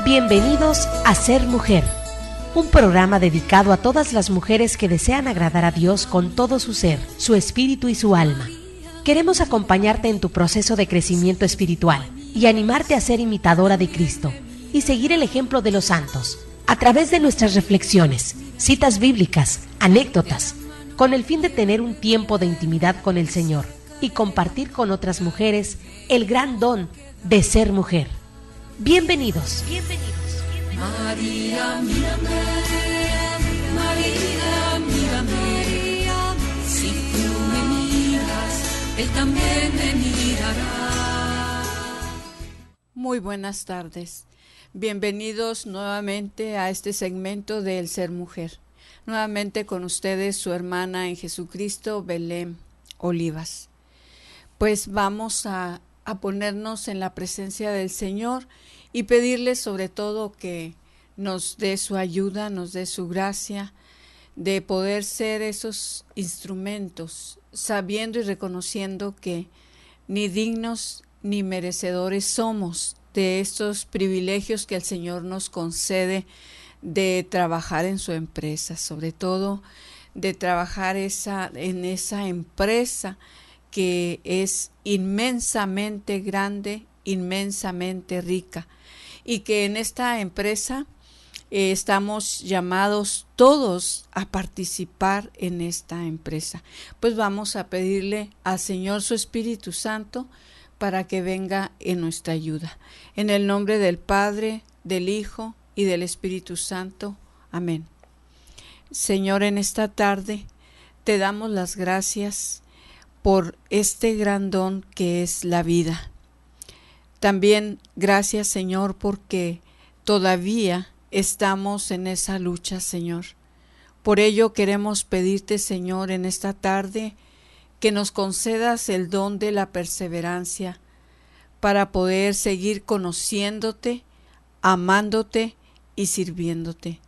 Bienvenidos a Ser Mujer, un programa dedicado a todas las mujeres que desean agradar a Dios con todo su ser, su espíritu y su alma. Queremos acompañarte en tu proceso de crecimiento espiritual y animarte a ser imitadora de Cristo y seguir el ejemplo de los santos a través de nuestras reflexiones, citas bíblicas, anécdotas, con el fin de tener un tiempo de intimidad con el Señor y compartir con otras mujeres el gran don de ser mujer. Bienvenidos. María, mírame, María, mírame, si tú me miras, Él también me mirará. Muy buenas tardes. Bienvenidos nuevamente a este segmento de El Ser Mujer. Nuevamente con ustedes su hermana en Jesucristo, Belén Olivas. Pues vamos a ponernos en la presencia del Señor y pedirle sobre todo que nos dé su ayuda, nos dé su gracia, de poder ser esos instrumentos, sabiendo y reconociendo que ni dignos ni merecedores somos de estos privilegios que el Señor nos concede de trabajar en su empresa, sobre todo de trabajar en esa empresa que es inmensamente grande, inmensamente rica, y que en esta empresa estamos llamados todos a participar en esta empresa. Pues vamos a pedirle al Señor su Espíritu Santo para que venga en nuestra ayuda. En el nombre del Padre, del Hijo y del Espíritu Santo. Amén. Señor, en esta tarde te damos las gracias por este gran don que es la vida. También gracias, Señor, porque todavía estamos en esa lucha, Señor. Por ello queremos pedirte, Señor, en esta tarde que nos concedas el don de la perseverancia para poder seguir conociéndote, amándote y sirviéndote.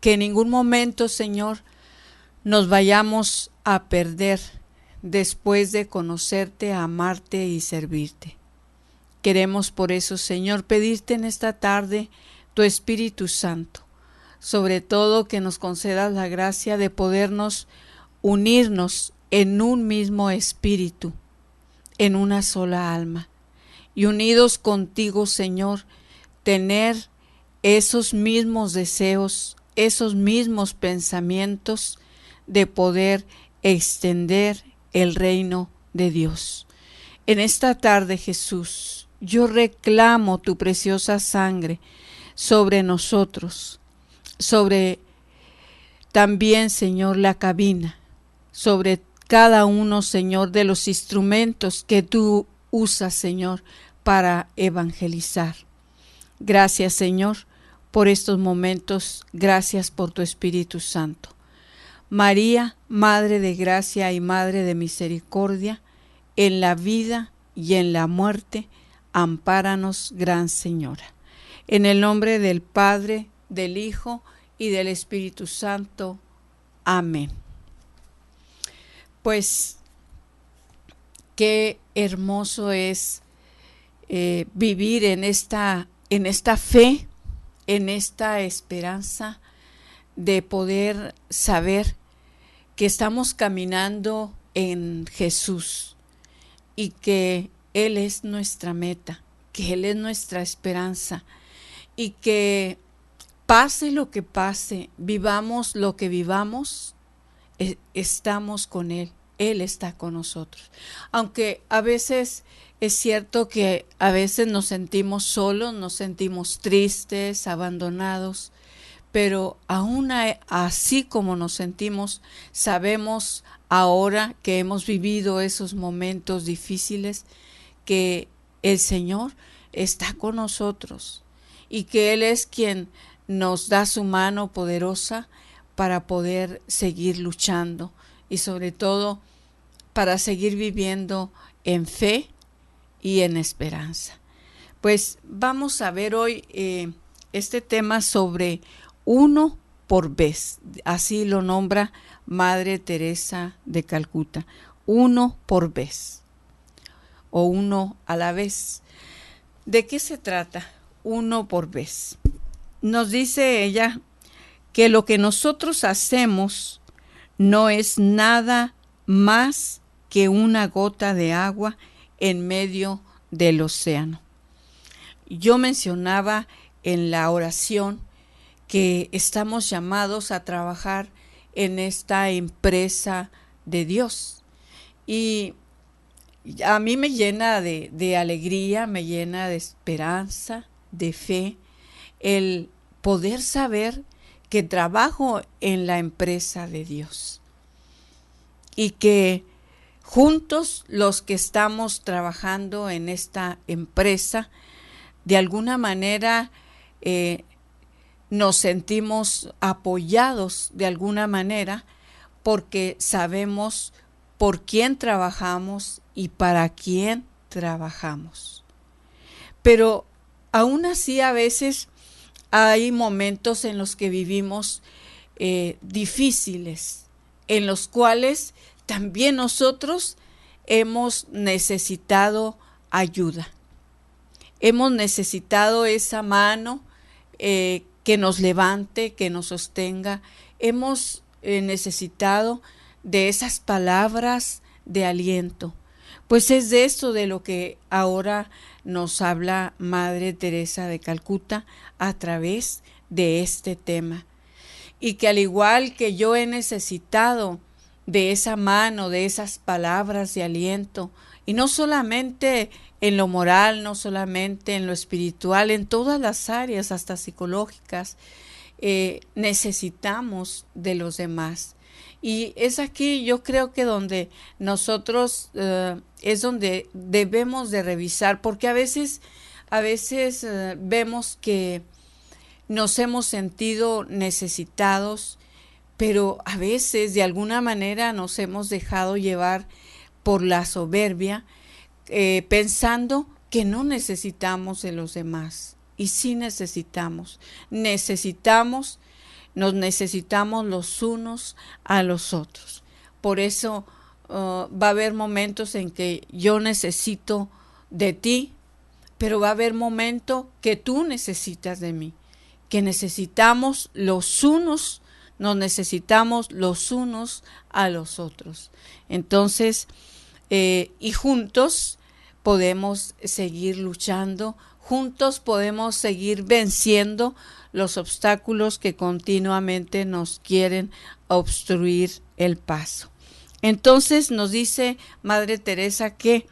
Que en ningún momento, Señor, nos vayamos a perder después de conocerte, amarte y servirte. Queremos por eso, Señor, pedirte en esta tarde tu Espíritu Santo, sobre todo que nos concedas la gracia de podernos unirnos en un mismo espíritu, en una sola alma, y unidos contigo, Señor, tener esos mismos deseos, esos mismos pensamientos de poder extender el reino de Dios. En esta tarde, Jesús, yo reclamo tu preciosa sangre sobre nosotros, sobre también, Señor, la cabina, sobre cada uno, Señor, de los instrumentos que tú usas, Señor, para evangelizar. Gracias, Señor, por estos momentos. Gracias por tu Espíritu Santo. María, Madre de Gracia y Madre de Misericordia, en la vida y en la muerte, ampáranos, Gran Señora. En el nombre del Padre, del Hijo y del Espíritu Santo. Amén. Pues qué hermoso es vivir en esta fe, en esta esperanza de poder saber que estamos caminando en Jesús y que Él es nuestra meta, que Él es nuestra esperanza y que pase lo que pase, vivamos lo que vivamos, estamos con Él, Él está con nosotros. Aunque a veces es cierto que a veces nos sentimos solos, nos sentimos tristes, abandonados, pero aún así como nos sentimos, sabemos ahora que hemos vivido esos momentos difíciles, que el Señor está con nosotros y que Él es quien nos da su mano poderosa para poder seguir luchando y sobre todo para seguir viviendo en fe y en esperanza. Pues vamos a ver hoy este tema sobre uno por vez, así lo nombra Madre Teresa de Calcuta, uno por vez o uno a la vez. ¿De qué se trata? uno por vez. Nos dice ella que lo que nosotros hacemos no es nada más que una gota de agua en medio del océano. Yo mencionaba en la oración que estamos llamados a trabajar en esta empresa de Dios. Y a mí me llena de alegría, me llena de esperanza, de fe, el poder saber que trabajo en la empresa de Dios. Y que juntos los que estamos trabajando en esta empresa, de alguna manera nos sentimos apoyados de alguna manera porque sabemos por quién trabajamos y para quién trabajamos. Pero aún así a veces hay momentos en los que vivimos difíciles, en los cuales también nosotros hemos necesitado ayuda. Hemos necesitado esa mano que nos levante, que nos sostenga. Hemos necesitado de esas palabras de aliento. Pues es de esto de lo que ahora nos habla Madre Teresa de Calcuta a través de este tema. Y que al igual que yo he necesitado de esa mano, de esas palabras de aliento, y no solamente en lo moral, no solamente en lo espiritual, en todas las áreas, hasta psicológicas, necesitamos de los demás. Y es aquí, yo creo que donde nosotros es donde debemos de revisar, porque a veces vemos que nos hemos sentido necesitados, pero a veces de alguna manera nos hemos dejado llevar por la soberbia, pensando que no necesitamos de los demás. Y sí necesitamos, nos necesitamos los unos a los otros. Por eso va a haber momentos en que yo necesito de ti, pero va a haber momentos que tú necesitas de mí, que necesitamos los unos, nos necesitamos los unos a los otros. Entonces, y juntos podemos seguir luchando, juntos podemos seguir venciendo los obstáculos que continuamente nos quieren obstruir el paso. Entonces nos dice Madre Teresa que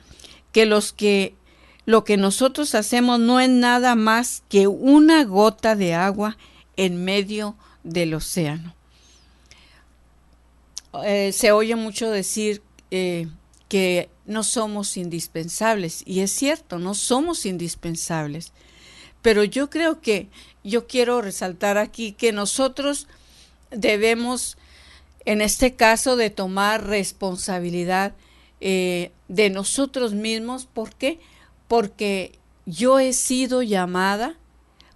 lo que nosotros hacemos no es nada más que una gota de agua en medio del océano. Se oye mucho decir que no somos indispensables, y es cierto, no somos indispensables, pero yo creo que yo quiero resaltar aquí que nosotros debemos, en este caso, de tomar responsabilidad de nosotros mismos. ¿Por qué? Porque yo he sido llamada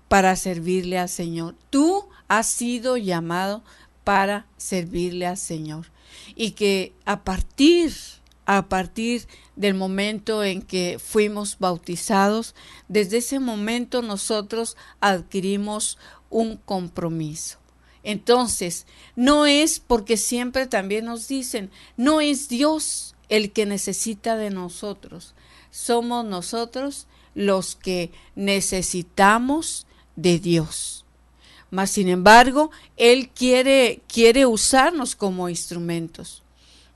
para servirle al Señor. Tú has sido llamado para servirle al Señor. Y que a partir del momento en que fuimos bautizados, desde ese momento nosotros adquirimos un compromiso. Entonces, no es porque siempre también nos dicen, no es Dios el que necesita de nosotros, somos nosotros los que necesitamos de Dios. Mas, sin embargo, Él quiere usarnos como instrumentos.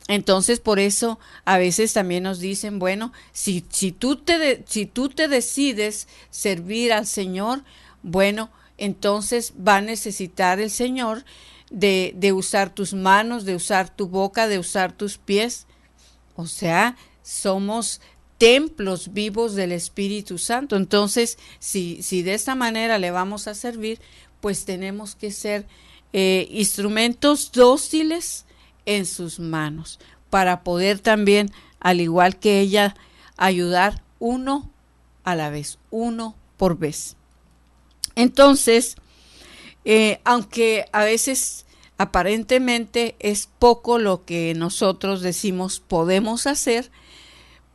Entonces, por eso a veces también nos dicen, bueno, si tú te decides servir al Señor, bueno, entonces va a necesitar el Señor de usar tus manos, de usar tu boca, de usar tus pies. O sea, somos templos vivos del Espíritu Santo. Entonces, si de esta manera le vamos a servir, pues tenemos que ser instrumentos dóciles en sus manos, para poder también, al igual que ella, ayudar uno a la vez, uno por vez. Entonces, aunque a veces aparentemente es poco lo que nosotros decimos podemos hacer,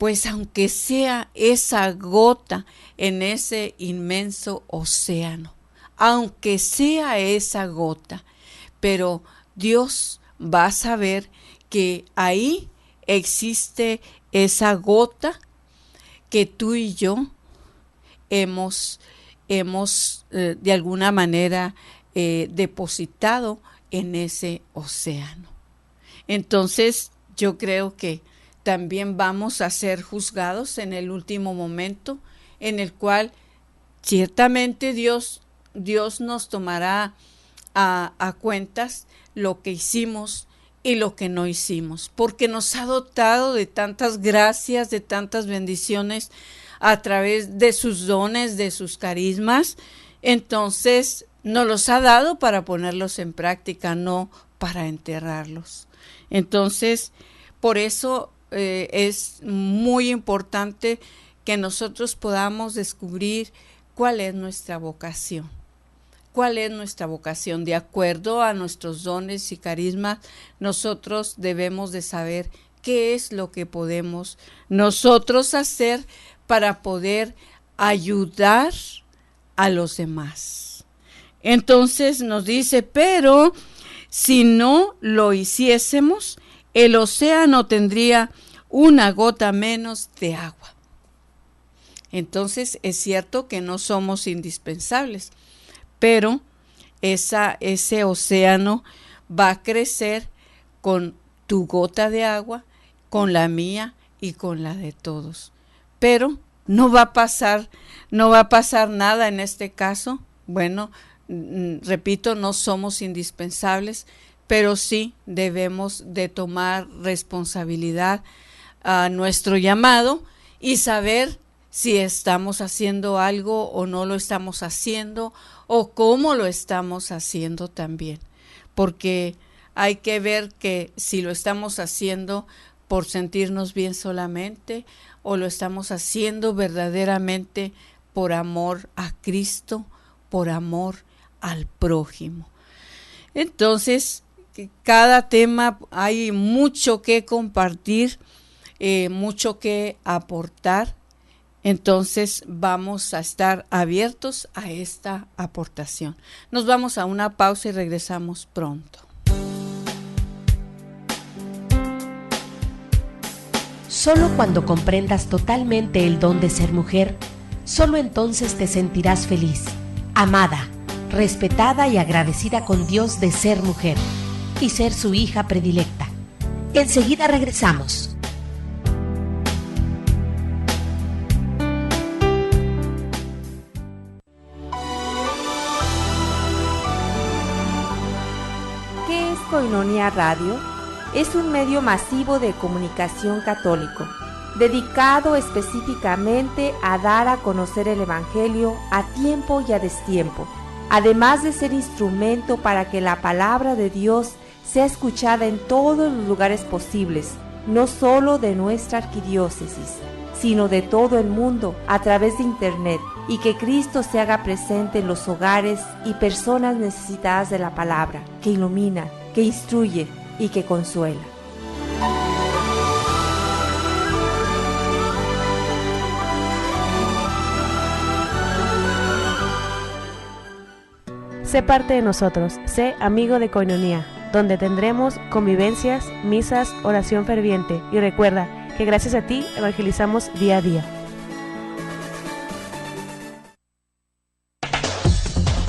pues aunque sea esa gota en ese inmenso océano, aunque sea esa gota, pero Dios va a saber que ahí existe esa gota que tú y yo hemos de alguna manera depositado en ese océano. Entonces yo creo que también vamos a ser juzgados en el último momento, en el cual ciertamente Dios nos tomará a cuentas lo que hicimos y lo que no hicimos, porque nos ha dotado de tantas gracias, de tantas bendiciones a través de sus dones, de sus carismas. Entonces nos los ha dado para ponerlos en práctica, no para enterrarlos. Entonces, por eso es muy importante que nosotros podamos descubrir cuál es nuestra vocación. ¿Cuál es nuestra vocación? De acuerdo a nuestros dones y carismas, nosotros debemos de saber qué es lo que podemos nosotros hacer para poder ayudar a los demás. Entonces nos dice, pero si no lo hiciésemos, el océano tendría una gota menos de agua. Entonces es cierto que no somos indispensables, pero ese océano va a crecer con tu gota de agua, con la mía y con la de todos. Pero no va a pasar nada en este caso. Bueno, repito, no somos indispensables, pero sí debemos de tomar responsabilidad a nuestro llamado y saber si estamos haciendo algo o no lo estamos haciendo, o cómo lo estamos haciendo también. Porque hay que ver que si lo estamos haciendo por sentirnos bien solamente, o lo estamos haciendo verdaderamente por amor a Cristo, por amor al prójimo. Entonces, cada tema hay mucho que compartir, mucho que aportar. Entonces vamos a estar abiertos a esta aportación. Nos vamos a una pausa y regresamos pronto. Solo cuando comprendas totalmente el don de ser mujer, solo entonces te sentirás feliz, amada, respetada y agradecida con Dios de ser mujer y ser su hija predilecta. Enseguida regresamos. ¿Qué es Koinonia Radio? Es un medio masivo de comunicación católico, dedicado específicamente a dar a conocer el Evangelio a tiempo y a destiempo, además de ser instrumento para que la palabra de Dios sea escuchada en todos los lugares posibles, no solo de nuestra arquidiócesis, sino de todo el mundo a través de Internet, y que Cristo se haga presente en los hogares y personas necesitadas de la palabra, que ilumina, que instruye y que consuela. Sé parte de nosotros, sé amigo de Koinonia, donde tendremos convivencias, misas, oración ferviente, y recuerda que gracias a ti evangelizamos día a día.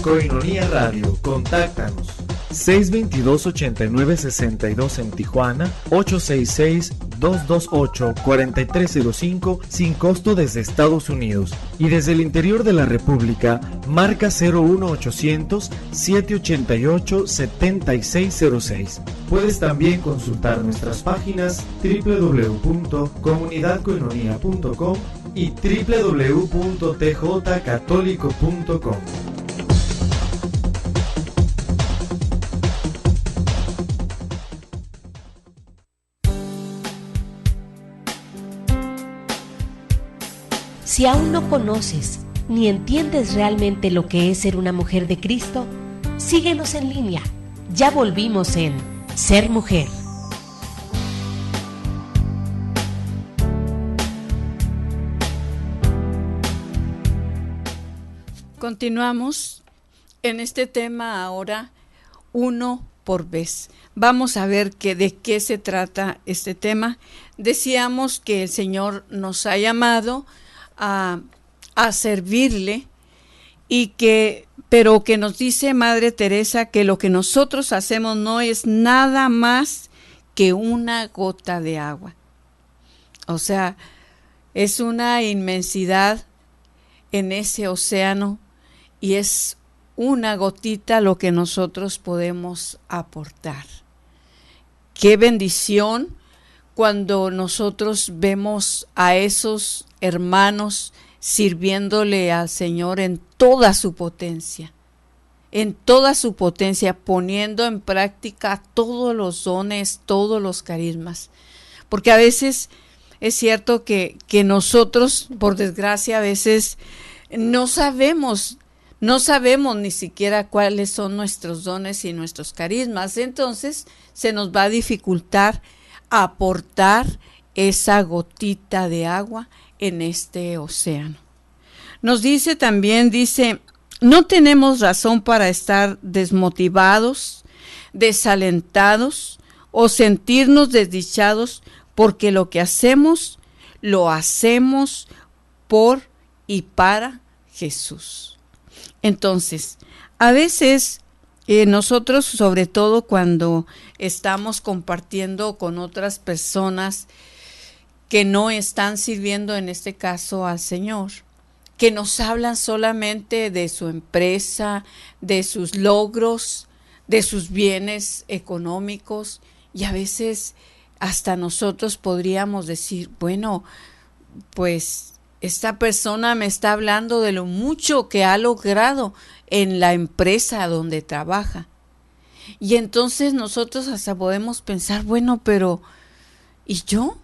Koinonia Radio, contáctanos 622-8962 en Tijuana, 866-228-4305 sin costo desde Estados Unidos, y desde el interior de la República marca 01800-788-7606. Puedes también consultar nuestras páginas www.comunidadkoinonia.com y www.tjcatólico.com. Si aún no conoces ni entiendes realmente lo que es ser una mujer de Cristo, síguenos en línea. Ya volvimos en Ser Mujer. Continuamos en este tema ahora, uno por vez. Vamos a ver de qué se trata este tema. Decíamos que el Señor nos ha llamado a servirle pero que nos dice Madre Teresa que lo que nosotros hacemos no es nada más que una gota de agua. O sea, es una inmensidad en ese océano y es una gotita lo que nosotros podemos aportar. Qué bendición cuando nosotros vemos a esos hermanos sirviéndole al Señor en toda su potencia, poniendo en práctica todos los dones, todos los carismas. Porque a veces es cierto que nosotros, por desgracia, a veces no sabemos ni siquiera cuáles son nuestros dones y nuestros carismas. Entonces se nos va a dificultar aportar esa gotita de agua en este océano. Nos dice también, no tenemos razón para estar desmotivados, desalentados o sentirnos desdichados, porque lo que hacemos, lo hacemos por y para Jesús. Entonces, a veces nosotros, sobre todo cuando estamos compartiendo con otras personas que no están sirviendo, en este caso al Señor, que nos hablan solamente de su empresa, de sus logros, de sus bienes económicos, y a veces hasta nosotros podríamos decir, bueno, pues esta persona me está hablando de lo mucho que ha logrado en la empresa donde trabaja. Y entonces nosotros hasta podemos pensar, bueno, pero ¿y yo?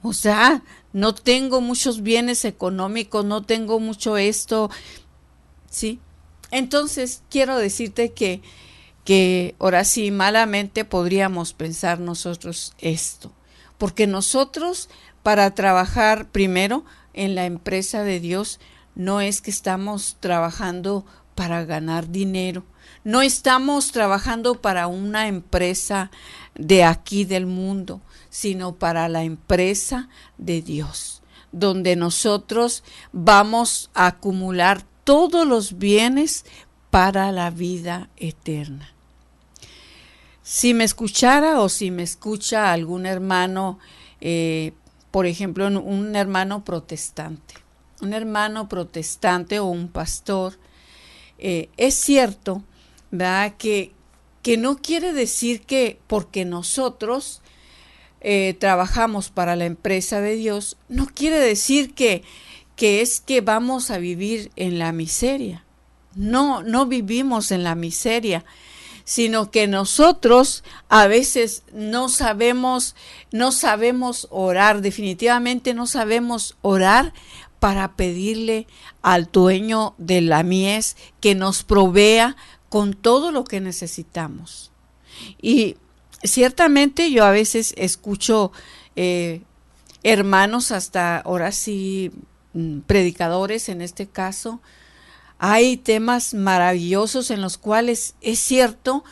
O sea, no tengo muchos bienes económicos, no tengo mucho esto, ¿sí? Entonces quiero decirte que ahora sí, malamente podríamos pensar nosotros esto, porque nosotros para trabajar primero en la empresa de Dios no es que estamos trabajando para ganar dinero, no estamos trabajando para una empresa de aquí del mundo, sino para la empresa de Dios, donde nosotros vamos a acumular todos los bienes para la vida eterna. Si me escuchara o si me escucha algún hermano, por ejemplo, un hermano protestante o un pastor, es cierto, ¿verdad?, que no quiere decir que porque nosotros trabajamos para la empresa de Dios, no quiere decir que es que vamos a vivir en la miseria. No vivimos en la miseria, sino que nosotros a veces no sabemos orar, definitivamente no sabemos orar para pedirle al dueño de la mies que nos provea con todo lo que necesitamos. Y ciertamente yo a veces escucho hermanos, hasta ahora sí predicadores en este caso. Hay temas maravillosos en los cuales es cierto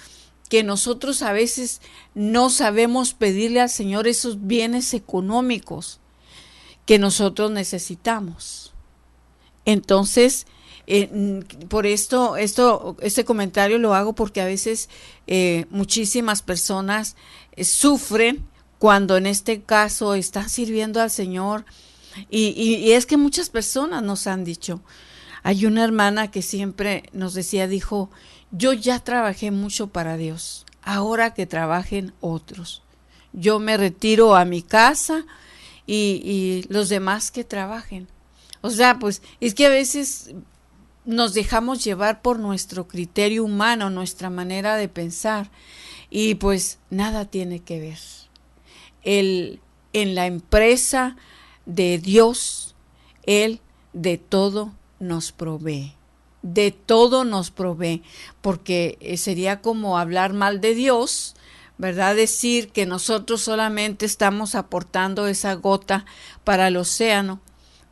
que nosotros a veces no sabemos pedirle al Señor esos bienes económicos que nosotros necesitamos. Entonces, por este comentario lo hago porque a veces muchísimas personas sufren cuando en este caso están sirviendo al Señor, y es que muchas personas nos han dicho. Hay una hermana que siempre nos dijo, yo ya trabajé mucho para Dios, ahora que trabajen otros. Yo me retiro a mi casa y los demás que trabajen. O sea, pues es que a veces nos dejamos llevar por nuestro criterio humano, nuestra manera de pensar, y pues nada tiene que ver. En la empresa de Dios, Él de todo nos provee, porque sería como hablar mal de Dios, ¿verdad? Decir que nosotros solamente estamos aportando esa gota para el océano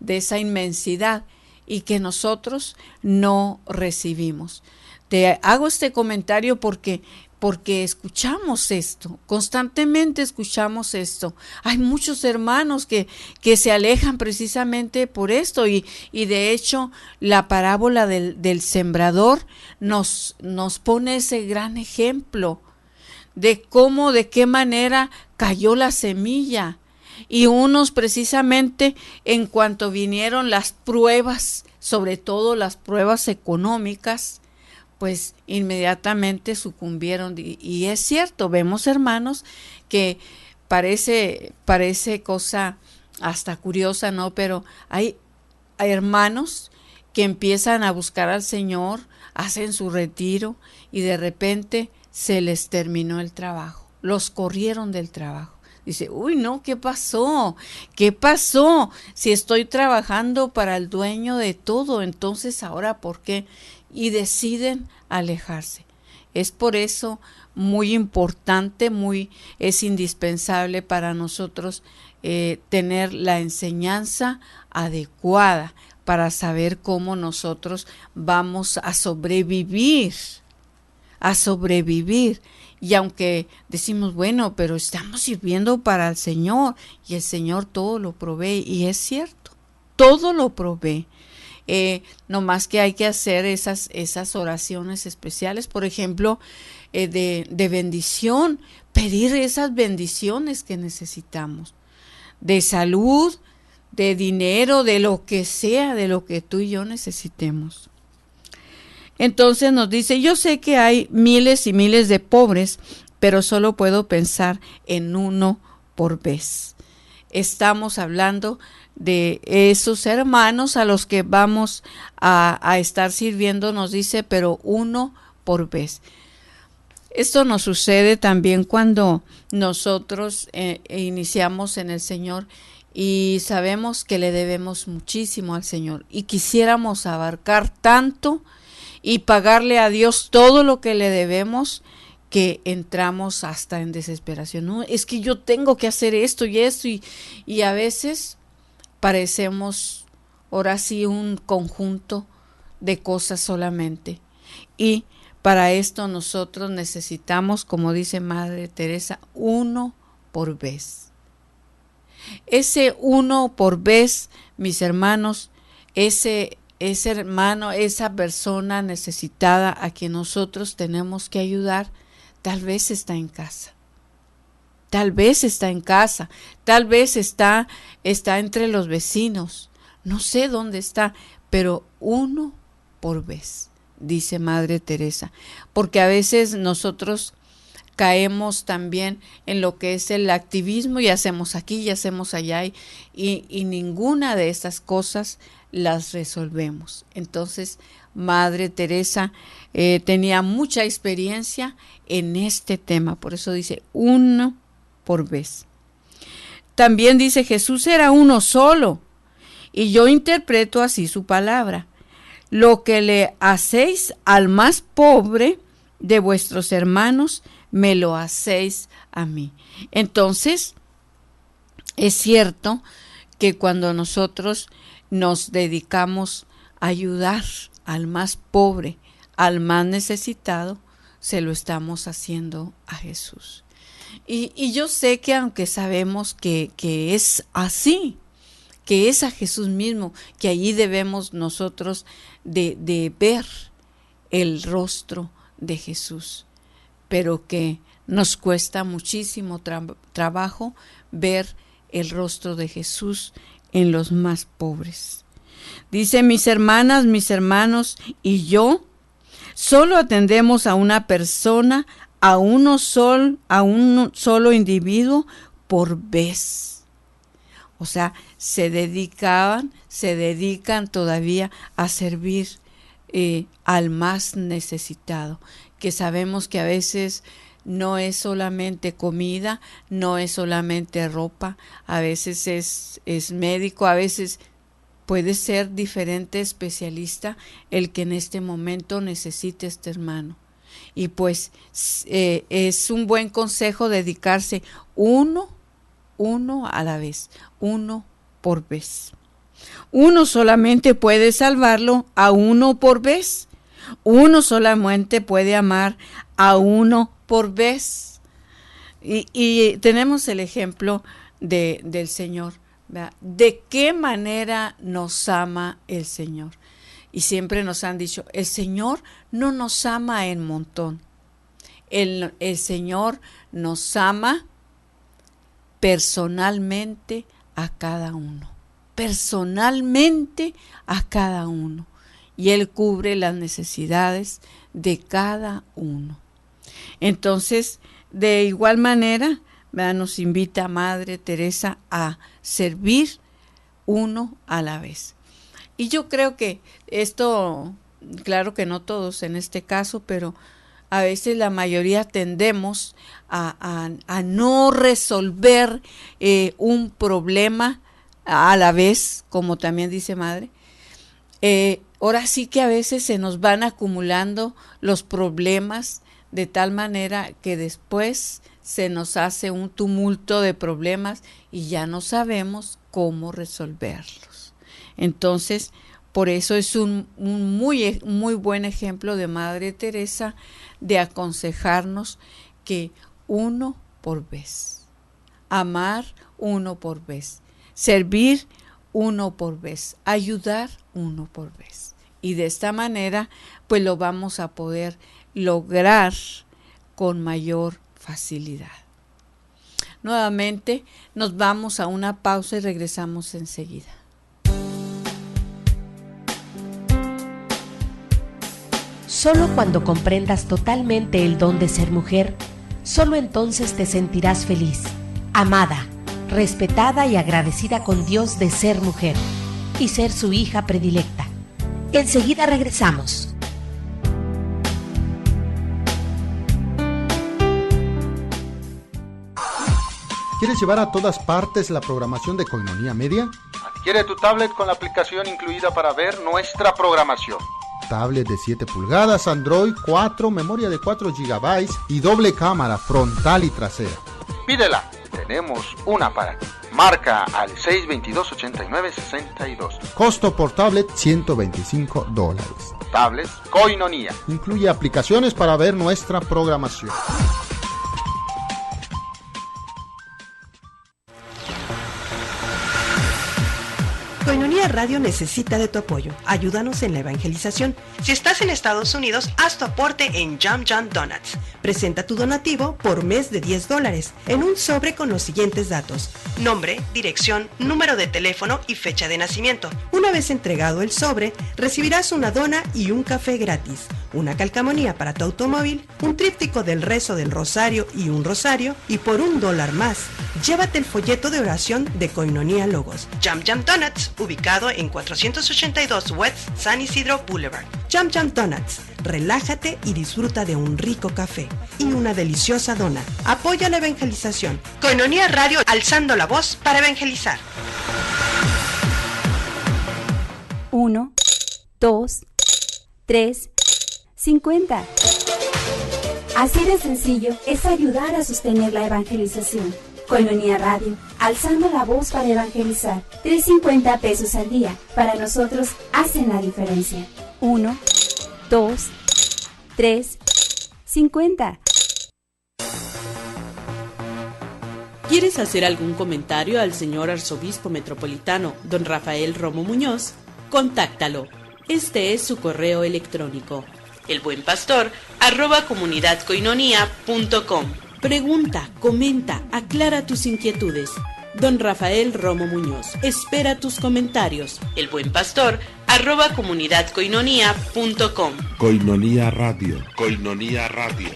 de esa inmensidad, y que nosotros no recibimos. Te hago este comentario porque escuchamos esto, constantemente escuchamos esto. Hay muchos hermanos que se alejan precisamente por esto y de hecho la parábola del sembrador nos pone ese gran ejemplo de cómo, de qué manera cayó la semilla. Y unos precisamente en cuanto vinieron las pruebas, sobre todo las pruebas económicas, pues inmediatamente sucumbieron. Y es cierto, vemos hermanos que parece cosa hasta curiosa, ¿no? Pero hay hermanos que empiezan a buscar al Señor, hacen su retiro y de repente se les terminó el trabajo, los corrieron del trabajo. Dice, uy, no, ¿qué pasó? ¿Qué pasó? Si estoy trabajando para el dueño de todo, entonces ¿ahora por qué? Y deciden alejarse. Es por eso muy importante, es indispensable para nosotros tener la enseñanza adecuada para saber cómo nosotros vamos a sobrevivir. Y aunque decimos, bueno, pero estamos sirviendo para el Señor y el Señor todo lo provee, y es cierto, todo lo provee. No más que hay que hacer esas oraciones especiales, por ejemplo, de bendición, pedir esas bendiciones que necesitamos, de salud, de dinero, de lo que sea, de lo que tú y yo necesitemos. Entonces nos dice, yo sé que hay miles y miles de pobres, pero solo puedo pensar en uno por vez. Estamos hablando de esos hermanos a los que vamos a estar sirviendo, nos dice, pero uno por vez. Esto nos sucede también cuando nosotros iniciamos en el Señor y sabemos que le debemos muchísimo al Señor y quisiéramos abarcar tanto y pagarle a Dios todo lo que le debemos, que entramos hasta en desesperación. No, es que yo tengo que hacer esto y esto, y a veces parecemos ahora sí un conjunto de cosas solamente. Y para esto nosotros necesitamos, como dice Madre Teresa, uno por vez. Ese uno por vez, mis hermanos, ese hermano, esa persona necesitada a quien nosotros tenemos que ayudar, tal vez está en casa. Tal vez está en casa, tal vez está entre los vecinos. No sé dónde está, pero uno por vez, dice Madre Teresa. Porque a veces nosotros caemos también en lo que es el activismo y hacemos aquí y hacemos allá y ninguna de estas cosas las resolvemos. Entonces, Madre Teresa tenía mucha experiencia en este tema, por eso dice uno por vez. También dice, Jesús era uno solo, y yo interpreto así su palabra. Lo que le hacéis al más pobre de vuestros hermanos, me lo hacéis a mí. Entonces, es cierto que cuando nosotros nos dedicamos a ayudar al más pobre, al más necesitado, se lo estamos haciendo a Jesús. Y yo sé que aunque sabemos que es así, que es a Jesús mismo, que allí debemos nosotros de ver el rostro de Jesús, pero que nos cuesta muchísimo trabajo ver el rostro de Jesús en los más pobres. Dice, mis hermanas, mis hermanos y yo solo atendemos a una persona, a un solo individuo por vez. O sea, se dedican todavía a servir al más necesitado, que sabemos que a veces no es solamente comida, no es solamente ropa, a veces es médico, a veces puede ser diferente especialista el que en este momento necesite este hermano. Y pues es un buen consejo dedicarse uno a la vez, uno por vez. Uno solamente puede salvarlo a uno por vez. Uno solamente puede amar a uno por vez. Y tenemos el ejemplo del Señor, ¿verdad? ¿De qué manera nos ama el Señor? Y siempre nos han dicho, el Señor no nos ama en montón. El Señor nos ama personalmente a cada uno. Personalmente a cada uno. Y Él cubre las necesidades de cada uno. Entonces, de igual manera, ¿verdad?, nos invita Madre Teresa a servir uno a la vez. Y yo creo que esto, claro que no todos en este caso, pero a veces la mayoría tendemos a no resolver un problema a la vez, como también dice Madre. Ahora sí que a veces se nos van acumulando los problemas de tal manera que después se nos hace un tumulto de problemas y ya no sabemos cómo resolverlos. Entonces, por eso es un muy buen ejemplo de Madre Teresa de aconsejarnos que uno por vez, amar uno por vez, servir uno por vez, ayudar uno por vez. Y de esta manera, pues lo vamos a poder lograr con mayor facilidad. Nuevamente nos vamos a una pausa y regresamos enseguida. Solo cuando comprendas totalmente el don de ser mujer, solo entonces te sentirás feliz, amada, respetada y agradecida con Dios de ser mujer y ser su hija predilecta. Enseguida regresamos. ¿Quieres llevar a todas partes la programación de Koinonia Media? Adquiere tu tablet con la aplicación incluida para ver nuestra programación. Tablet de 7 pulgadas, Android 4, memoria de 4 GB y doble cámara frontal y trasera. Pídela, tenemos una para ti. Marca al 622-8962. Costo por tablet $125. Tablets Koinonia. Incluye aplicaciones para ver nuestra programación. Koinonia Radio necesita de tu apoyo. Ayúdanos en la evangelización. Si estás en Estados Unidos, haz tu aporte en Jam Jam Donuts. Presenta tu donativo por mes de $10 en un sobre con los siguientes datos: nombre, dirección, número de teléfono y fecha de nacimiento. Una vez entregado el sobre, recibirás una dona y un café gratis, una calcamonía para tu automóvil, un tríptico del rezo del rosario y un rosario, y por $1 más, llévate el folleto de oración de Koinonia Logos. Jam Jam Donuts, ubicado en 482 West San Isidro Boulevard. Jam Jam Donuts, relájate y disfruta de un rico café y una deliciosa dona. Apoya la evangelización. Koinonia Radio, alzando la voz para evangelizar. 1, 2, 3, 50. Así de sencillo es ayudar a sostener la evangelización. Koinonia Radio, alzando la voz para evangelizar. 3.50 pesos al día. Para nosotros hacen la diferencia. 1, 2, 3, 50. ¿Quieres hacer algún comentario al señor arzobispo metropolitano, don Rafael Romo Muñoz? Contáctalo. Este es su correo electrónico: elbuenpastor@comunidadkoinonia.com. Pregunta, comenta, aclara tus inquietudes. Don Rafael Romo Muñoz espera tus comentarios. elbuenpastor@comunidadkoinonia.com. Koinonia Radio. Koinonia Radio.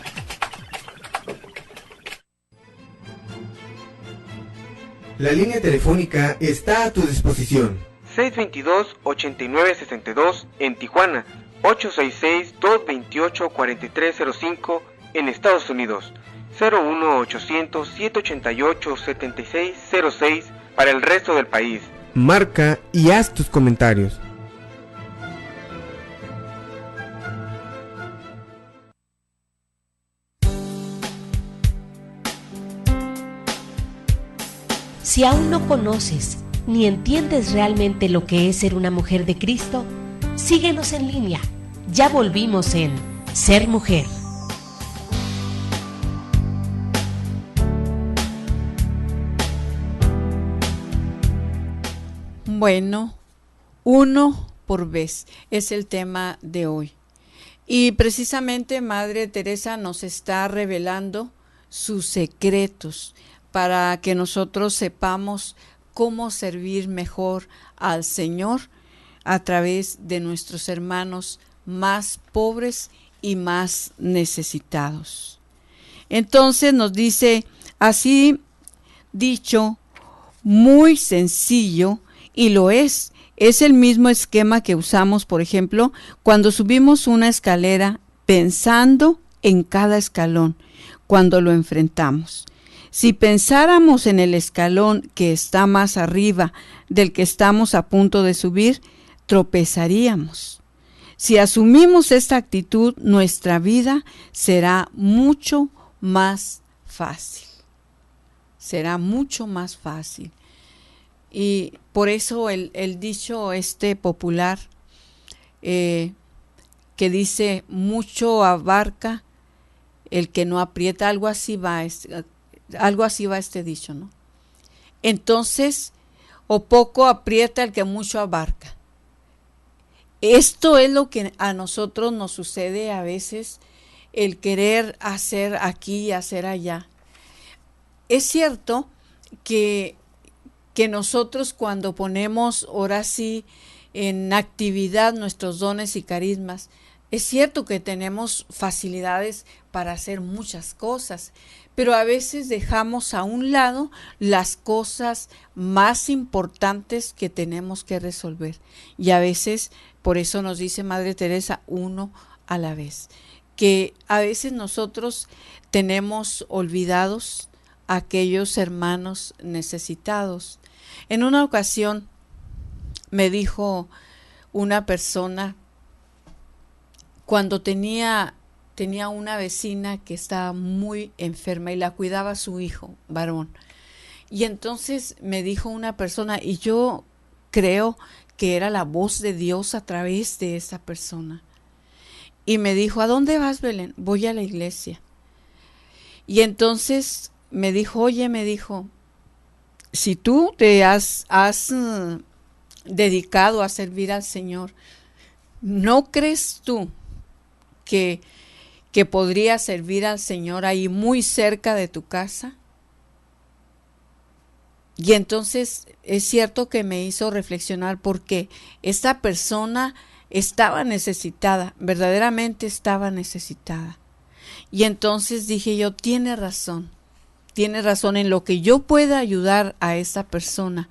La línea telefónica está a tu disposición. 622-8962 en Tijuana, 866-228-4305 en Estados Unidos, 01800-788-7606 para el resto del país. Marca y haz tus comentarios. Si aún no conoces ni entiendes realmente lo que es ser una mujer de Cristo, síguenos en línea. Ya volvimos en Ser Mujer. Bueno, uno por vez es el tema de hoy. Y precisamente Madre Teresa nos está revelando sus secretos para que nosotros sepamos cómo servir mejor al Señor a través de nuestros hermanos más pobres y más necesitados. Entonces nos dice, así dicho, muy sencillo, y lo es el mismo esquema que usamos, por ejemplo, cuando subimos una escalera pensando en cada escalón, cuando lo enfrentamos. Si pensáramos en el escalón que está más arriba del que estamos a punto de subir, tropezaríamos. Si asumimos esta actitud, nuestra vida será mucho más fácil. Será mucho más fácil. Y por eso el dicho popular que dice, mucho abarca el que no aprieta, algo así va este dicho, ¿no? Entonces, o poco aprieta el que mucho abarca. Esto es lo que a nosotros nos sucede a veces, el querer hacer aquí y hacer allá. Es cierto que nosotros cuando ponemos ahora sí en actividad nuestros dones y carismas, es cierto que tenemos facilidades para hacer muchas cosas, pero a veces dejamos a un lado las cosas más importantes que tenemos que resolver. Y a veces, por eso nos dice Madre Teresa, uno a la vez, que a veces nosotros tenemos olvidados a aquellos hermanos necesitados. En una ocasión me dijo una persona, cuando tenía una vecina que estaba muy enferma y la cuidaba su hijo, varón. Y entonces me dijo una persona, y yo creo que era la voz de Dios a través de esa persona. Y me dijo, ¿a dónde vas, Belén? Voy a la iglesia. Y entonces me dijo, oye, si tú te has dedicado a servir al Señor, ¿no crees tú que podrías servir al Señor ahí muy cerca de tu casa? Y entonces es cierto que me hizo reflexionar porque esta persona estaba necesitada, verdaderamente estaba necesitada. Y entonces dije yo, tiene razón en lo que yo pueda ayudar a esa persona.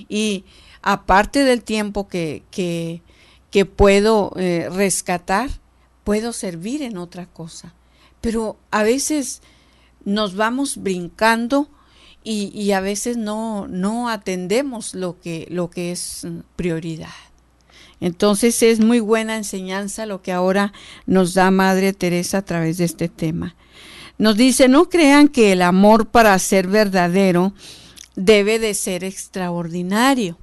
Y aparte del tiempo que puedo rescatar, puedo servir en otra cosa. Pero a veces nos vamos brincando y a veces no atendemos lo que es prioridad. Entonces es muy buena enseñanza lo que ahora nos da Madre Teresa a través de este tema. Nos dice, no crean que el amor para ser verdadero debe de ser extraordinario.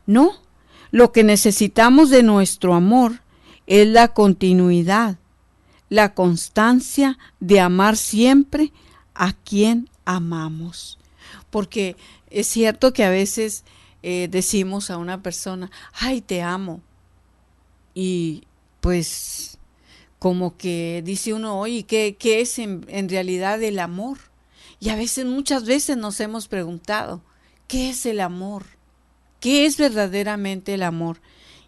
No, lo que necesitamos de nuestro amor es la continuidad, la constancia de amar siempre a quien amamos. Porque es cierto que a veces decimos a una persona, ay, te amo. Y pues como que dice uno, oye, ¿qué es en realidad el amor? Y a veces, muchas veces nos hemos preguntado, ¿qué es el amor? ¿Qué es verdaderamente el amor?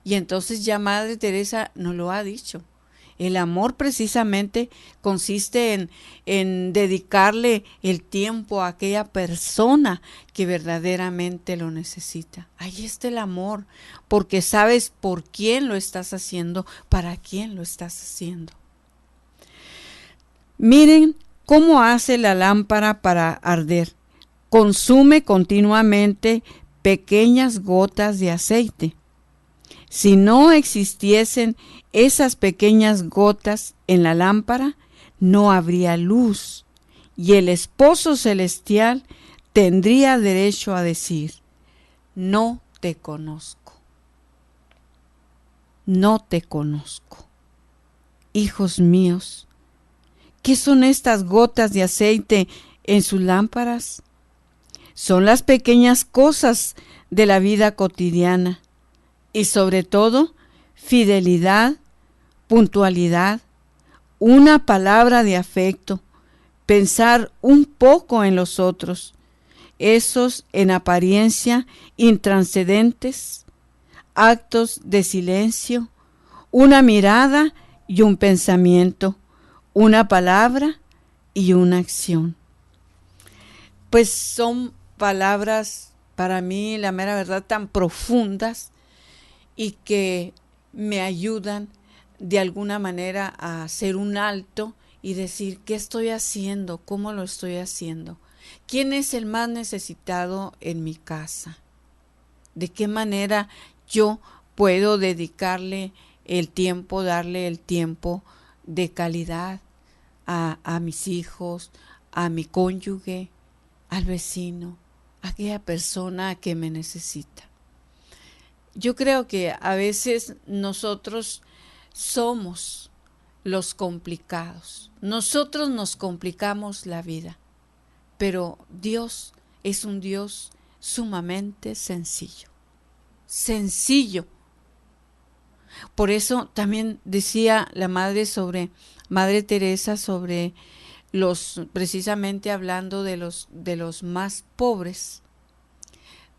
Y entonces ya Madre Teresa nos lo ha dicho. El amor precisamente consiste en dedicarle el tiempo a aquella persona que verdaderamente lo necesita. Ahí está el amor, porque sabes por quién lo estás haciendo, para quién lo estás haciendo. Miren cómo hace la lámpara para arder. Consume continuamente pequeñas gotas de aceite. Si no existiesen esas pequeñas gotas en la lámpara, no habría luz, y el esposo celestial tendría derecho a decir, no te conozco. No te conozco. Hijos míos, ¿qué son estas gotas de aceite en sus lámparas? Son las pequeñas cosas de la vida cotidiana y sobre todo fidelidad, puntualidad, una palabra de afecto, pensar un poco en los otros, esos en apariencia intranscendentes, actos de silencio, una mirada y un pensamiento, una palabra y una acción. Pues son palabras para mí, la mera verdad, tan profundas y que me ayudan de alguna manera a hacer un alto y decir, ¿qué estoy haciendo? ¿Cómo lo estoy haciendo? ¿Quién es el más necesitado en mi casa? ¿De qué manera yo puedo dedicarle el tiempo, darle el tiempo de calidad a mis hijos, a mi cónyuge, al vecino, a aquella persona que me necesita? Yo creo que a veces nosotros somos los complicados. Nosotros nos complicamos la vida, pero Dios es un Dios sumamente sencillo. Sencillo. Por eso también decía la Madre Teresa sobre precisamente hablando de los más pobres.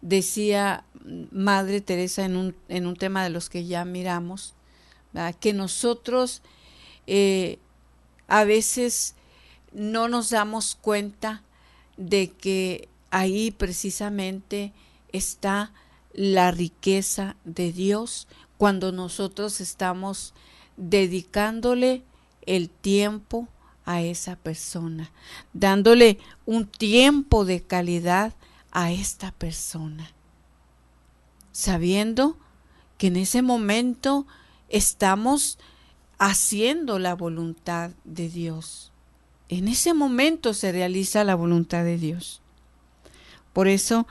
Decía Madre Teresa en un tema de los que ya miramos, ¿verdad?, que nosotros a veces no nos damos cuenta de que ahí precisamente está la riqueza de Dios cuando nosotros estamos dedicándole el tiempo a esa persona, dándole un tiempo de calidad a esta persona, sabiendo que en ese momento estamos haciendo la voluntad de Dios. En ese momento se realiza la voluntad de Dios. Por eso,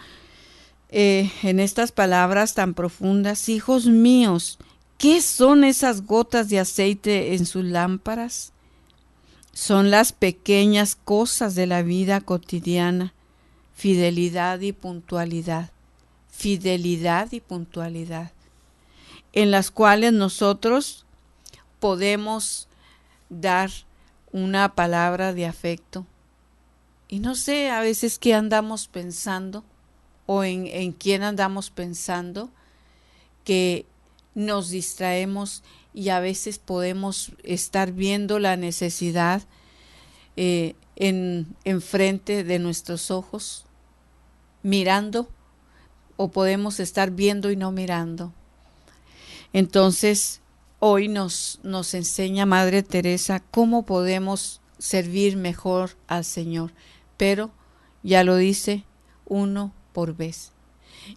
en estas palabras tan profundas, hijos míos, ¿qué son esas gotas de aceite en sus lámparas? Son las pequeñas cosas de la vida cotidiana, fidelidad y puntualidad, en las cuales nosotros podemos dar una palabra de afecto. Y no sé a veces qué andamos pensando o en quién andamos pensando, que nos distraemos y a veces podemos estar viendo la necesidad en frente de nuestros ojos, mirando, o podemos estar viendo y no mirando. Entonces, hoy nos enseña Madre Teresa cómo podemos servir mejor al Señor, pero ya lo dice, uno por vez.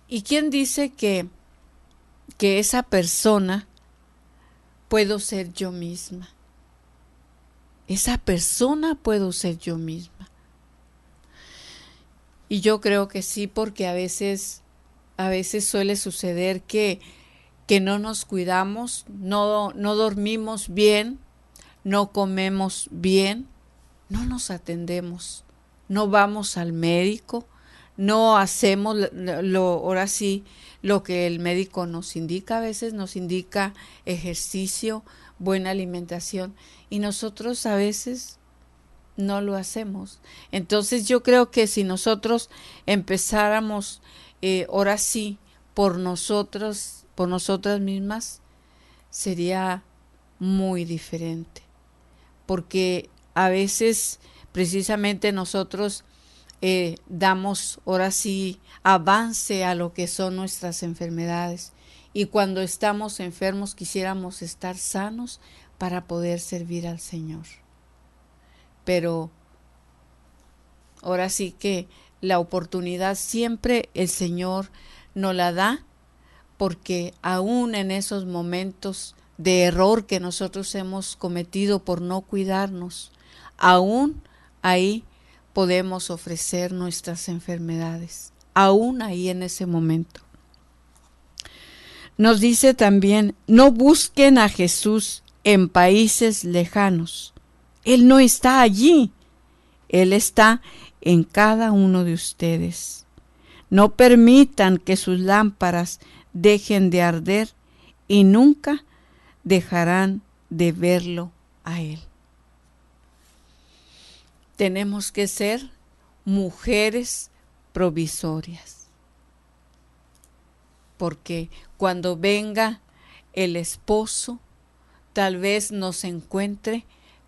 ¿Y quién dice que esa persona puedo ser yo misma? Esa persona puedo ser yo misma. Y yo creo que sí, porque a veces suele suceder que no nos cuidamos, no dormimos bien, no comemos bien, no nos atendemos, no vamos al médico, no hacemos ahora sí lo que el médico nos indica. A veces nos indica ejercicio, buena alimentación, y nosotros a veces no lo hacemos. Entonces yo creo que si nosotros empezáramos ahora sí por nosotras mismas, sería muy diferente, porque a veces precisamente nosotros damos ahora sí avance a lo que son nuestras enfermedades, y cuando estamos enfermos quisiéramos estar sanos para poder servir al Señor. Pero ahora sí que la oportunidad siempre el Señor nos la da, porque aún en esos momentos de error que nosotros hemos cometido por no cuidarnos, aún ahí podemos ofrecer nuestras enfermedades, aún ahí en ese momento. Nos dice también, no busquen a Jesús en países lejanos. Él no está allí. Él está en cada uno de ustedes. No permitan que sus lámparas dejen de arder y nunca dejarán de verlo a Él. Tenemos que ser mujeres provisorias, porque cuando venga el esposo, tal vez nos encuentre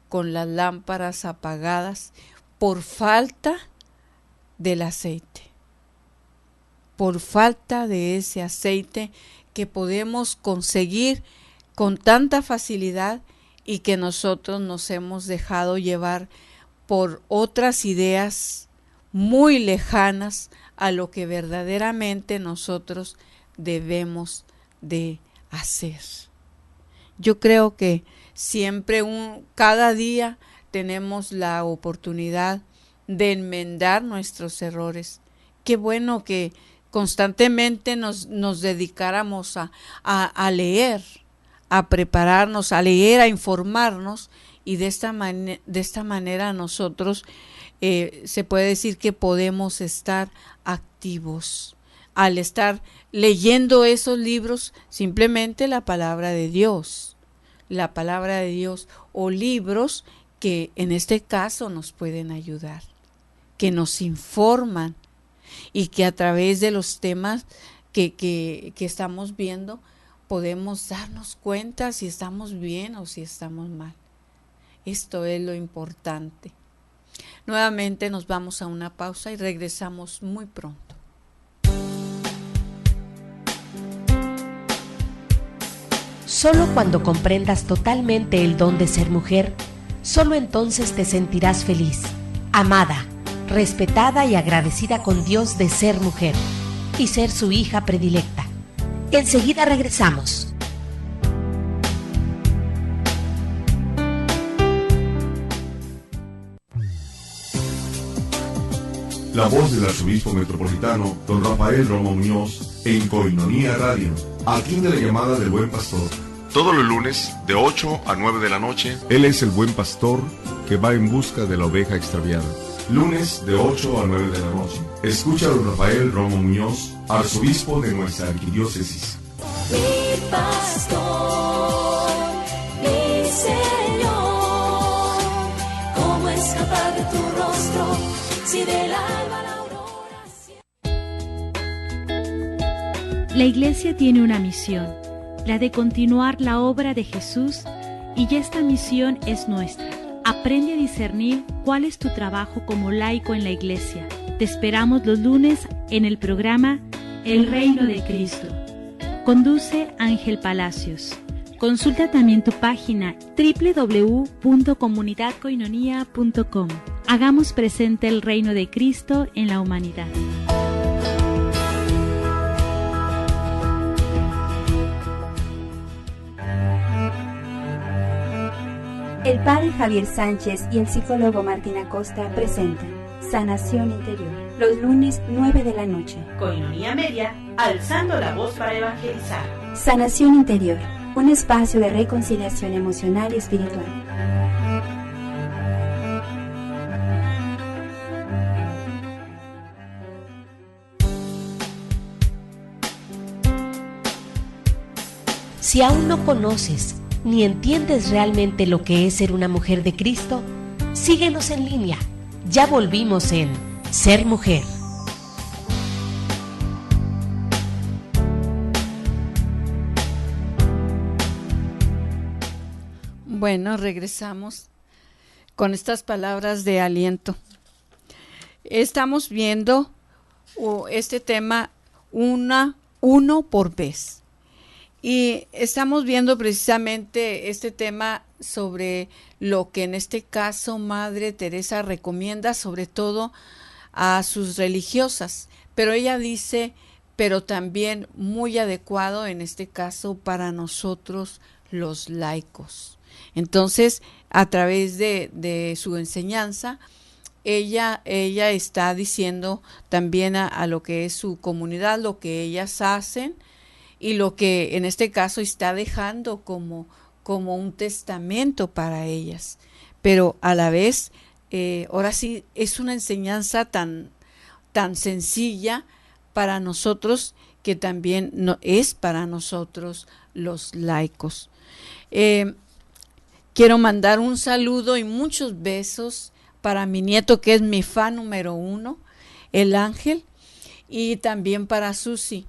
con las lámparas apagadas por falta del aceite, por falta de ese aceite que podemos conseguir con tanta facilidad y que nosotros nos hemos dejado llevar por otras ideas muy lejanas a lo que verdaderamente nosotros debemos de hacer. Yo creo que siempre, cada día tenemos la oportunidad de enmendar nuestros errores. Qué bueno que constantemente nos dedicáramos a leer, a prepararnos, a leer, a informarnos, y de esta manera nosotros se puede decir que podemos estar activos. Al estar leyendo esos libros, simplemente la palabra de Dios o libros que en este caso nos pueden ayudar, que nos informan y que a través de los temas que estamos viendo podemos darnos cuenta si estamos bien o si estamos mal. Esto es lo importante. Nuevamente nos vamos a una pausa y regresamos muy pronto. Solo cuando comprendas totalmente el don de ser mujer, solo entonces te sentirás feliz, amada, respetada y agradecida con Dios de ser mujer y ser su hija predilecta. Enseguida regresamos. La voz del arzobispo metropolitano, don Rafael Romo Muñoz, en Koinonia Radio. Atiende la llamada del Buen Pastor. Todos los lunes, de 8 a 9 de la noche. Él es el Buen Pastor que va en busca de la oveja extraviada. Lunes, de 8 a 9 de la noche. Escucha a don Rafael Romo Muñoz, arzobispo de nuestra arquidiócesis. Mi pastor, mi Señor, ¿cómo escapar de tu rostro si del alba la aurora? La Iglesia tiene una misión, la de continuar la obra de Jesús, y esta misión es nuestra. Aprende a discernir cuál es tu trabajo como laico en la Iglesia. Te esperamos los lunes en el programa El Reino de Cristo. Conduce Ángel Palacios. Consulta también tu página www.comunidadkoinonia.com. Hagamos presente el reino de Cristo en la humanidad. El padre Javier Sánchez y el psicólogo Martín Acosta presentan Sanación Interior, los lunes 9 de la noche. Koinonia Media, alzando la voz para evangelizar. Sanación Interior, un espacio de reconciliación emocional y espiritual. Si aún no conoces ni entiendes realmente lo que es ser una mujer de Cristo, síguenos en línea. Ya volvimos en Ser Mujer. Bueno, regresamos con estas palabras de aliento. Estamos viendo este tema uno por vez. Y estamos viendo precisamente este tema sobre lo que en este caso Madre Teresa recomienda, sobre todo a sus religiosas. Pero ella dice, pero también muy adecuado en este caso para nosotros los laicos. Entonces, a través de su enseñanza, ella está diciendo también a lo que es su comunidad, lo que ellas hacen, y lo que en este caso está dejando como un testamento para ellas. Pero a la vez, ahora sí, es una enseñanza tan sencilla para nosotros, que también es para nosotros los laicos. Quiero mandar un saludo y muchos besos para mi nieto, que es mi fan número 1, el Ángel, y también para Susi.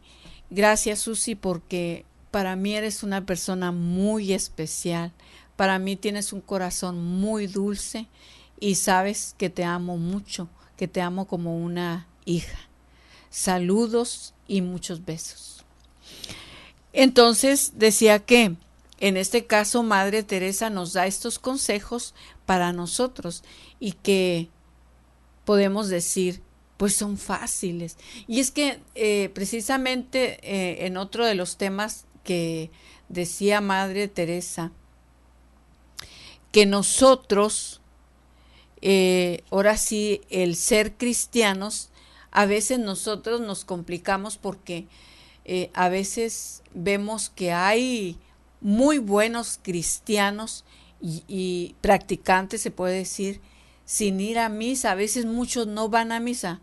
Gracias, Susi, porque para mí eres una persona muy especial. Para mí tienes un corazón muy dulce y sabes que te amo mucho, que te amo como una hija. Saludos y muchos besos. Entonces decía que en este caso Madre Teresa nos da estos consejos para nosotros y que podemos decir, pues son fáciles. Y es que precisamente en otro de los temas que decía Madre Teresa, que nosotros, ahora sí, el ser cristianos, a veces nosotros nos complicamos porque a veces vemos que hay muy buenos cristianos y practicantes, se puede decir, sin ir a misa. A veces muchos no van a misa,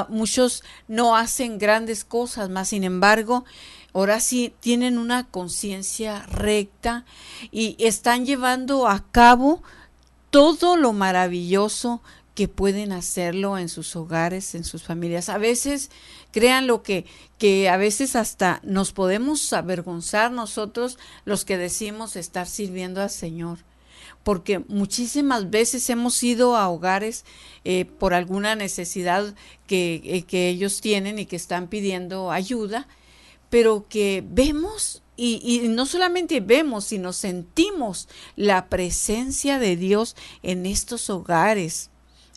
muchos no hacen grandes cosas, más sin embargo, ahora sí tienen una conciencia recta y están llevando a cabo todo lo maravilloso que pueden hacerlo en sus hogares, en sus familias. A veces, créanlo que a veces hasta nos podemos avergonzar nosotros los que decimos estar sirviendo al Señor, porque muchísimas veces hemos ido a hogares por alguna necesidad que ellos tienen y que están pidiendo ayuda, pero que vemos y no solamente vemos, sino sentimos la presencia de Dios en estos hogares,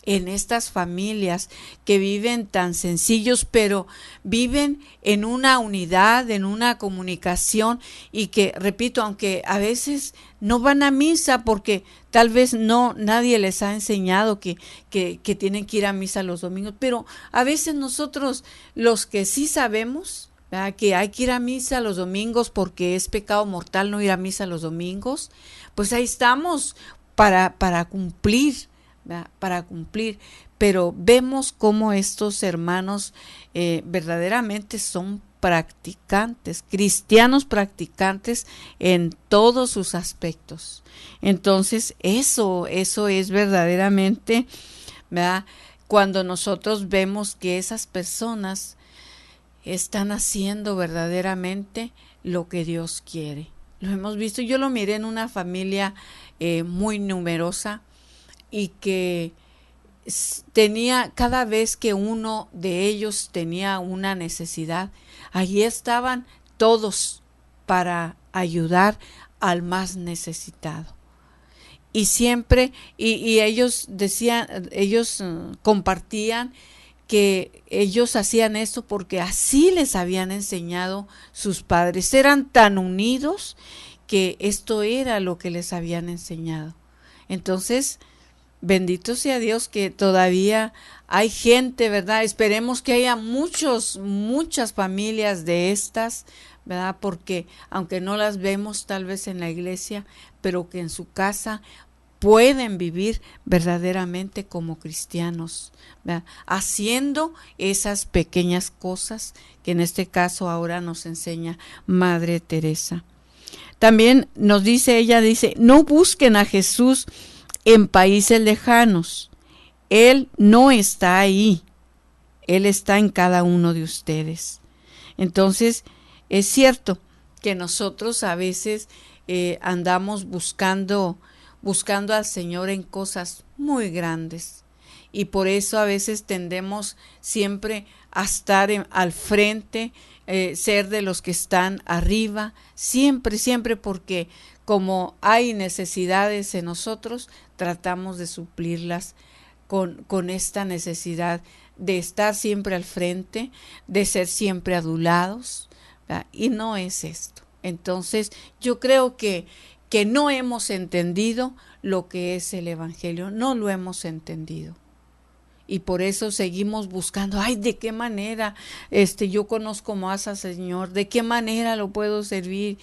en estas familias que viven tan sencillos, pero viven en una unidad, en una comunicación, y que, repito, aunque a veces no van a misa porque tal vez nadie les ha enseñado que tienen que ir a misa los domingos, pero a veces nosotros, los que sí sabemos, ¿verdad?, que hay que ir a misa los domingos porque es pecado mortal no ir a misa los domingos, pues ahí estamos para cumplir, ¿verdad?, para cumplir. Pero vemos cómo estos hermanos verdaderamente son practicantes, cristianos practicantes en todos sus aspectos. Entonces eso es verdaderamente, ¿verdad?, cuando nosotros vemos que esas personas están haciendo verdaderamente lo que Dios quiere. Lo hemos visto, yo lo miré en una familia muy numerosa, y que tenía, cada vez que uno de ellos tenía una necesidad, allí estaban todos para ayudar al más necesitado. Y siempre, y ellos decían, ellos compartían que ellos hacían esto porque así les habían enseñado sus padres. Eran tan unidos que esto era lo que les habían enseñado. Entonces, bendito sea Dios que todavía hay gente, ¿verdad? Esperemos que haya muchas familias de estas, ¿verdad? Porque aunque no las vemos tal vez en la iglesia, pero que en su casa pueden vivir verdaderamente como cristianos, ¿verdad?, haciendo esas pequeñas cosas que en este caso ahora nos enseña Madre Teresa. También nos dice, ella dice, no busquen a Jesús en países lejanos. Él no está ahí. Él está en cada uno de ustedes. Entonces, es cierto que nosotros a veces andamos buscando al Señor en cosas muy grandes. Y por eso a veces tendemos siempre a estar al frente, ser de los que están arriba, siempre, porque como hay necesidades en nosotros, tratamos de suplirlas con esta necesidad de estar siempre al frente, de ser siempre adulados, ¿verdad? Y no es esto. Entonces, yo creo que no hemos entendido lo que es el Evangelio, no lo hemos entendido. y por eso seguimos buscando, ay, ¿de qué manera yo conozco más al Señor? ¿De qué manera lo puedo servir?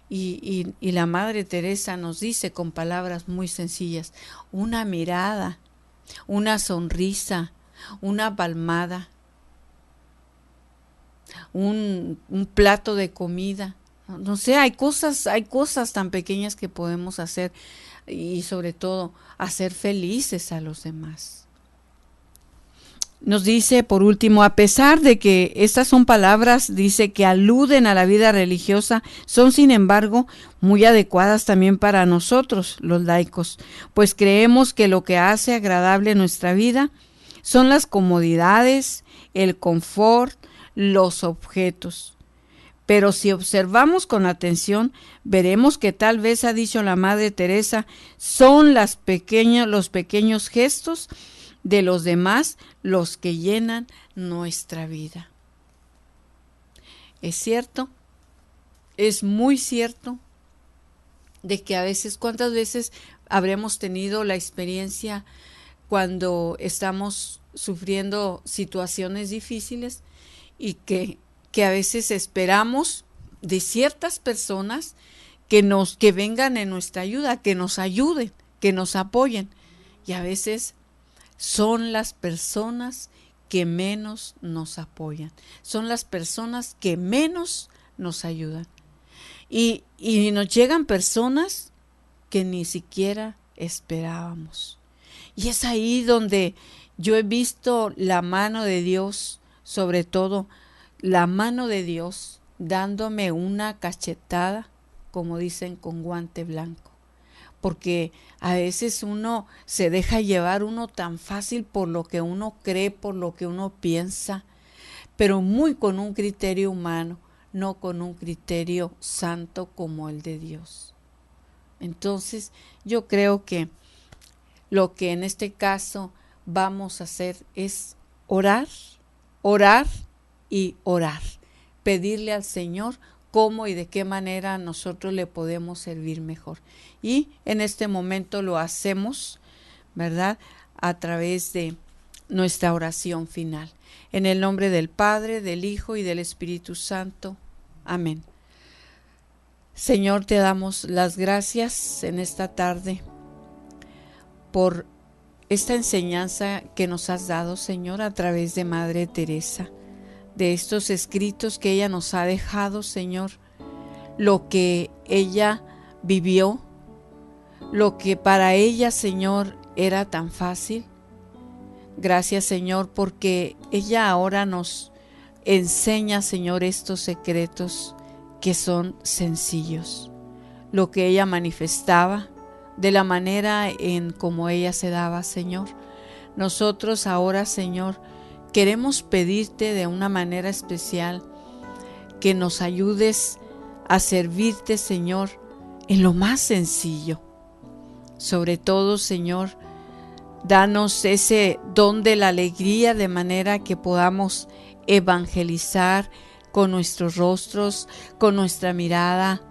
Y la Madre Teresa nos dice con palabras muy sencillas, una mirada, una sonrisa, una palmada, un plato de comida. No sé, hay cosas tan pequeñas que podemos hacer y sobre todo hacer felices a los demás. Nos dice, por último, a pesar de que estas son palabras, dice, que aluden a la vida religiosa, son sin embargo muy adecuadas también para nosotros, los laicos, pues creemos que lo que hace agradable nuestra vida son las comodidades, el confort, los objetos. Pero si observamos con atención, veremos que tal vez, ha dicho la Madre Teresa, son los pequeños gestos de los demás los que llenan nuestra vida. Es cierto, es muy cierto de que a veces, ¿cuántas veces habremos tenido la experiencia cuando estamos sufriendo situaciones difíciles y que a veces esperamos de ciertas personas que vengan en nuestra ayuda, que nos ayuden, que nos apoyen, y a veces son las personas que menos nos apoyan, son las personas que menos nos ayudan. Y nos llegan personas que ni siquiera esperábamos. Y es ahí donde yo he visto la mano de Dios, sobre todo la mano de Dios dándome una cachetada, como dicen, con guante blanco. Porque a veces uno se deja llevar uno tan fácil por lo que uno cree, por lo que uno piensa, pero muy con un criterio humano, no con un criterio santo como el de Dios. Entonces, yo creo que lo que en este caso vamos a hacer es orar, orar y orar. Pedirle al Señor cómo y de qué manera nosotros le podemos servir mejor. Y en este momento lo hacemos, ¿verdad?, a través de nuestra oración final. En el nombre del Padre, del Hijo y del Espíritu Santo. Amén. Señor, te damos las gracias en esta tarde por esta enseñanza que nos has dado, Señor, a través de Madre Teresa, de estos escritos que ella nos ha dejado, Señor, lo que ella vivió, lo que para ella, Señor, era tan fácil. Gracias, Señor, porque ella ahora nos enseña, Señor, estos secretos que son sencillos, lo que ella manifestaba, de la manera en como ella se daba, Señor. Nosotros ahora, Señor, queremos pedirte de una manera especial que nos ayudes a servirte, Señor, en lo más sencillo. Sobre todo, Señor, danos ese don de la alegría de manera que podamos evangelizar con nuestros rostros, con nuestra mirada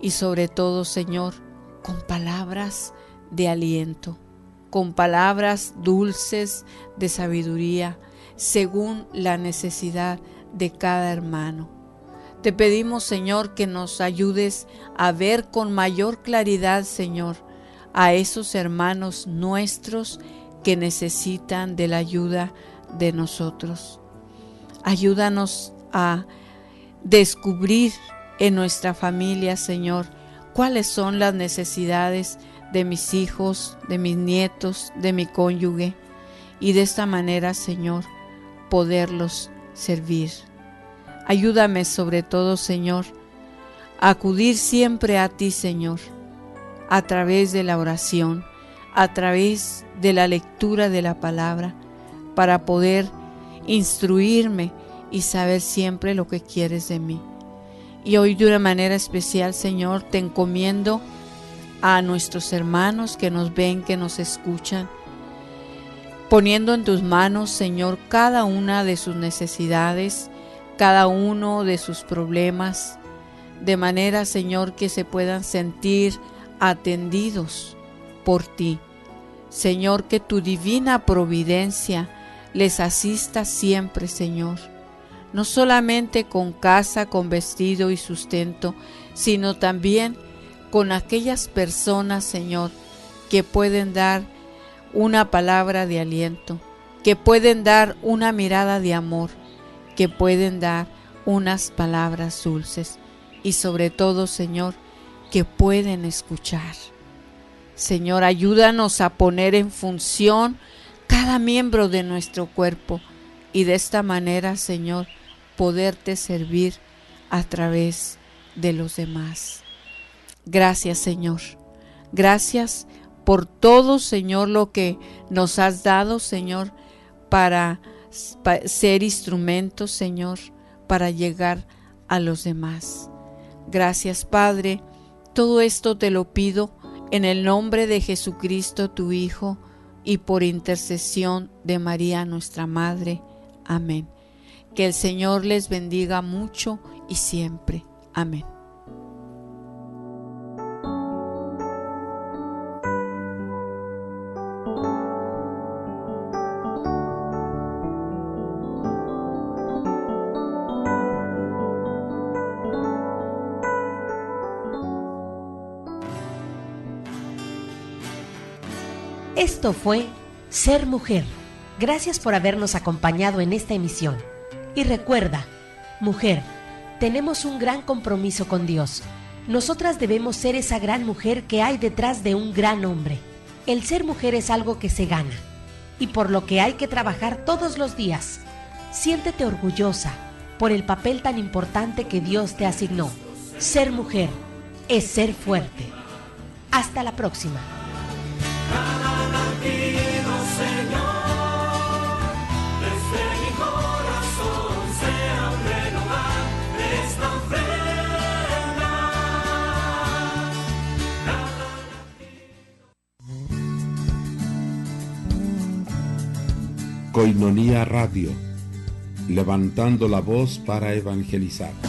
y sobre todo, Señor, con palabras de aliento, con palabras dulces de sabiduría, según la necesidad de cada hermano. Te pedimos, Señor, que nos ayudes a ver con mayor claridad, Señor, a esos hermanos nuestros que necesitan de la ayuda de nosotros. Ayúdanos a descubrir en nuestra familia, Señor, cuáles son las necesidades de mis hijos, de mis nietos, de mi cónyuge, y de esta manera, Señor, poderlos servir. Ayúdame sobre todo, Señor, a acudir siempre a ti, Señor, a través de la oración, a través de la lectura de la palabra, para poder instruirme y saber siempre lo que quieres de mí. Y hoy de una manera especial, Señor, te encomiendo a nuestros hermanos que nos ven, que nos escuchan, poniendo en tus manos, Señor, cada una de sus necesidades, cada uno de sus problemas, de manera, Señor, que se puedan sentir atendidos por ti. Señor, que tu divina providencia les asista siempre, Señor. No solamente con casa, con vestido y sustento, sino también con aquellas personas, Señor, que pueden dar una palabra de aliento, que pueden dar una mirada de amor, que pueden dar unas palabras dulces y sobre todo, Señor, que pueden escuchar. Señor, ayúdanos a poner en función cada miembro de nuestro cuerpo y de esta manera, Señor, poderte servir a través de los demás. Gracias, Señor. Gracias por todo, Señor, lo que nos has dado, Señor, para ser instrumentos, Señor, para llegar a los demás. Gracias, Padre. Todo esto te lo pido en el nombre de Jesucristo, tu Hijo, y por intercesión de María, nuestra Madre. Amén. Que el Señor les bendiga mucho y siempre. Amén. Esto fue Ser Mujer. Gracias por habernos acompañado en esta emisión. Y recuerda, mujer, tenemos un gran compromiso con Dios. Nosotras debemos ser esa gran mujer que hay detrás de un gran hombre. El ser mujer es algo que se gana y por lo que hay que trabajar todos los días. Siéntete orgullosa por el papel tan importante que Dios te asignó. Ser mujer es ser fuerte. Hasta la próxima. Koinonía Radio, levantando la voz para evangelizar.